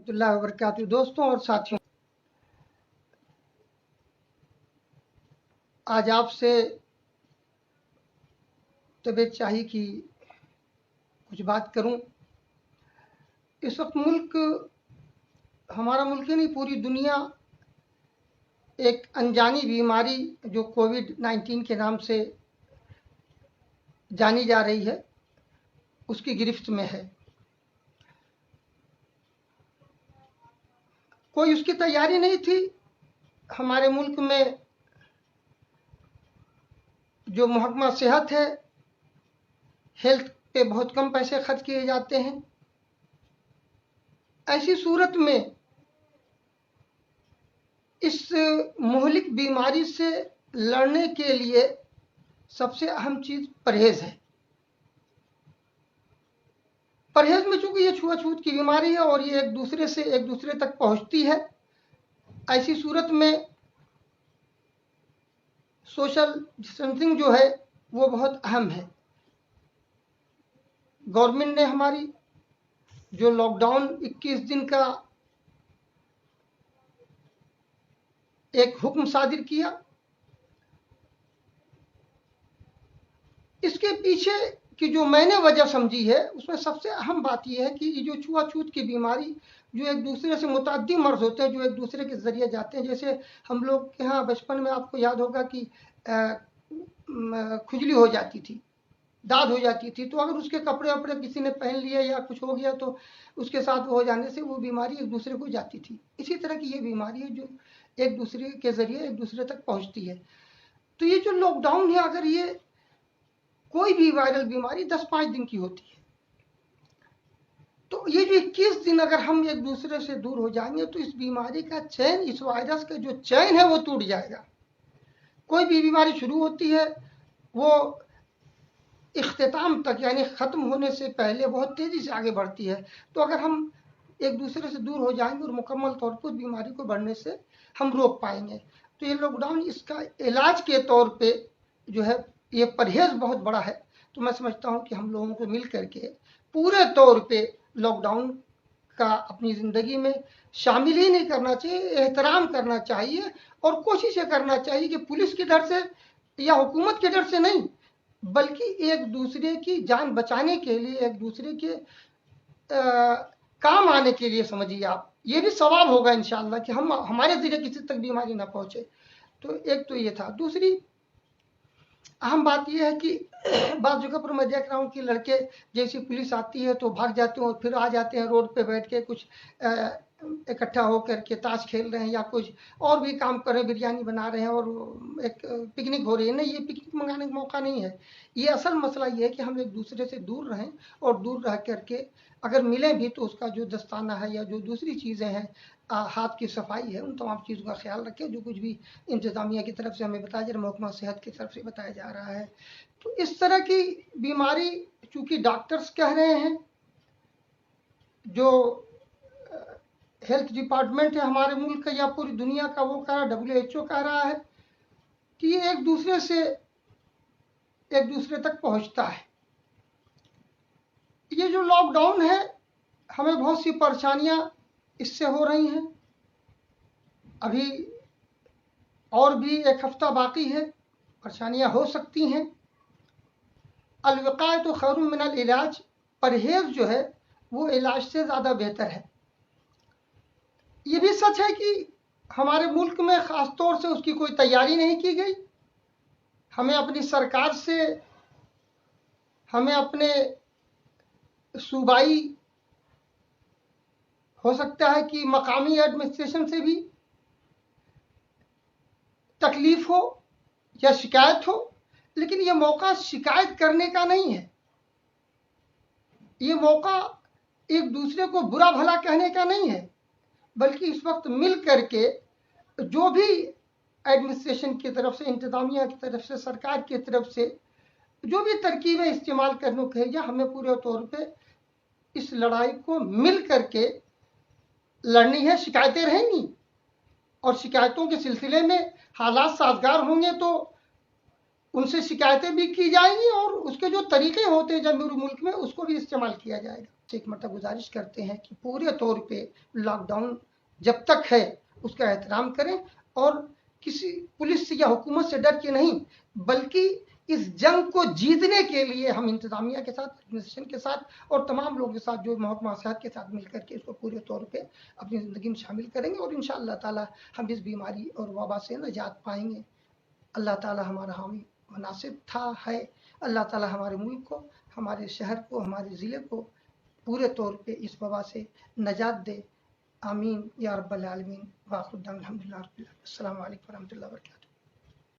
اللہ وبرکاتہ دوستوں اور ساتھیوں، آج آپ سے طبیعت چاہی کہ کچھ بات کروں۔ اس وقت ہمارا ملک ہی نہیں، پوری دنیا ایک انجانی بیماری جو کووڈ-19 کے نام سے جانی جا رہی ہے اس کی گرفت میں ہے۔ کوئی اس کی تیاری نہیں تھی۔ ہمارے ملک میں جو محکمہ صحت ہے، ہیلتھ پہ بہت کم پیسے خرچ کیے جاتے ہیں۔ ایسی صورت میں اس مہلک بیماری سے لڑنے کے لیے سب سے اہم چیز پرہیز ہے۔ پرہیز میں چونکہ یہ چھوا چھوت کی بیماری ہے اور یہ ایک دوسرے تک پہنچتی ہے، ایسی صورت میں سوشل ڈسٹینسنگ جو ہے وہ بہت اہم ہے۔ گورنمنٹ نے ہماری جو لاک ڈاؤن 21 دن کا ایک حکم صادر کیا، اس کے پیچھے کی جو میں نے وجہ سمجھی ہے اس میں سب سے اہم بات یہ ہے کہ یہ جو چھوا چھوت کی بیماری جو ایک دوسرے سے متعدی مرض ہوتے ہیں، جو ایک دوسرے کے ذریعے جاتے ہیں، جیسے ہم لوگ کے ہاں بچپن میں آپ کو یاد ہوگا کہ کھجلی ہو جاتی تھی، داد ہو جاتی تھی، تو اگر اس کے کپڑے وپڑے کسی نے پہن لیے یا کچھ ہو گیا تو اس کے ساتھ ہو جانے سے وہ بیماری ایک دوسرے کو جاتی تھی۔ اسی طرح کی یہ بیماری ہے جو ایک دوسرے کے ذریعے ایک دوسرے تک پہنچتی ہے۔ تو یہ جو لاک ڈاؤن ہے، اگر یہ کوئی بھی وائرل بیماری 10-5 دن کی ہوتی ہے، تو یہ جو 21 دن اگر ہم ایک دوسرے سے دور ہو جائیں گے تو اس بیماری کا چین، اس وائرس کا جو چین ہے وہ ٹوٹ جائے گا۔ کوئی بھی بیماری شروع ہوتی ہے وہ اختتام تک یعنی ختم ہونے سے پہلے بہت تیزی سے آگے بڑھتی ہے۔ تو اگر ہم ایک دوسرے سے دور ہو جائیں گے اور مکمل طور پر بیماری کو بڑھنے سے ہم روک پائیں گے، تو یہ لاک ڈاؤن اس کا علاج کے طور پہ جو ہے یہ پرہیز بہت بڑا ہے۔ تو میں سمجھتا ہوں کہ ہم لوگوں کو مل کر کے پورے طور پہ لاک ڈاؤن کا اپنی زندگی میں شامل ہی نہیں کرنا چاہیے، احترام کرنا چاہیے اور کوشش یہ کرنا چاہیے کہ پولیس کے ڈر سے یا حکومت کے ڈر سے نہیں، بلکہ ایک دوسرے کی جان بچانے کے لیے، ایک دوسرے کے کام آنے کے لیے سمجھیے آپ، یہ بھی ثواب ہوگا انشاءاللہ کہ ہمارے ذریعے کسی تک بیماری نہ پہنچے۔ تو ایک تو یہ تھا۔ دوسری اہم بات یہ ہے کہ بعض جگہ پر میں دیکھ رہا ہوں کہ لڑکے جیسی پولیس آتی ہے تو بھاگ جاتے ہیں اور پھر آ جاتے ہیں روڈ پہ بیٹھ کے کچھ اکٹھا ہو کر کے تاش کھیل رہے ہیں یا کچھ اور بھی کام کر رہے ہیں، بریانی بنا رہے ہیں اور ایک پکنک ہو رہی ہے۔ نہیں، یہ پکنک منگانے کا موقع نہیں ہے۔ یہ اصل مسئلہ یہ ہے کہ ہم ایک دوسرے سے دور رہیں اور دور رہ کر کے اگر ملیں بھی تو اس کا جو دستانہ ہے یا جو دوسری چیزیں ہیں، ہاتھ کی صفائی ہے، ان تمام چیزوں کا خیال رکھیں جو کچھ بھی انتظامیہ کی طرف سے ہمیں بتایا جا رہا ہے، محکمہ صحت کی طرف سے بتایا جا رہا ہے۔ تو اس طرح کی بیماری چونکہ ڈاکٹرز کہہ رہے ہیں، جو ہیلتھ ڈپارٹمنٹ ہے ہمارے ملک کا یا پوری دنیا کا وہ کہہ رہا ہے، WHO کہہ رہا ہے کہ یہ ایک دوسرے سے ایک دوسرے تک پہنچتا ہے۔ یہ جو لاک ڈاؤن ہے ہمیں بہت سی پریشانیاں اس سے ہو رہی ہیں۔ ابھی اور بھی ایک ہفتہ باقی ہے، پریشانیاں ہو سکتی ہیں۔ الوقایۃ خیر من العلاج، پرہیز جو ہے وہ علاج سے زیادہ بہتر ہے۔ یہ بھی سچ ہے کہ ہمارے ملک میں خاص طور سے اس کی کوئی تیاری نہیں کی گئی۔ ہمیں اپنی سرکار سے، ہمیں اپنے صوبائی، ہو سکتا ہے کہ مقامی ایڈمنسٹریشن سے بھی تکلیف ہو یا شکایت ہو، لیکن یہ موقع شکایت کرنے کا نہیں ہے، یہ موقع ایک دوسرے کو برا بھلا کہنے کا نہیں ہے، بلکہ اس وقت مل کر کے جو بھی ایڈمنسٹریشن کی طرف سے، انتظامیہ کی طرف سے، سرکار کی طرف سے جو بھی ترکیبیں استعمال کرنے کو کہی جائے، ہمیں پورے طور پہ اس لڑائی کو مل کر کے لڑنی ہے۔ شکایتیں رہیں گی اور شکایتوں کے سلسلے میں حالات سازگار ہوں گے تو ان سے شکایتیں بھی کی جائیں گی اور اس کے جو طریقے ہوتے ہیں جمہوری ملک میں اس کو بھی استعمال کیا جائے گا۔ سے ایک مرتبہ گزارش کرتے ہیں کہ پورے طور پہ لاک ڈاؤن جب تک ہے اس کا احترام کریں، اور کسی پولیس یا حکومت سے ڈر کے نہیں، بلکہ اس جنگ کو جیتنے کے لیے ہم انتظامیہ کے ساتھ، ایڈمنسٹریشن کے ساتھ اور تمام لوگوں کے ساتھ جو محکمہ صحت کے ساتھ مل کر کے اس کو پورے طور پہ اپنی زندگی میں شامل کریں گے، اور انشاءاللہ تعالی ہم اس بیماری اور وبا سے نجات پائیں گے۔ اللہ تعالی ہمارا حامی مناسب تھا، ہے۔ اللہ تعالی ہمارے ملک کو، ہمارے شہر کو، ہمارے ضلع کو پورے طور پہ اس وبا سے نجات دے۔ آمین یا رب العالمین۔ وآخر دعوانا الحمدللہ رب العالمین۔ السلام علیکم ورحمۃ اللہ وبرکاتہ۔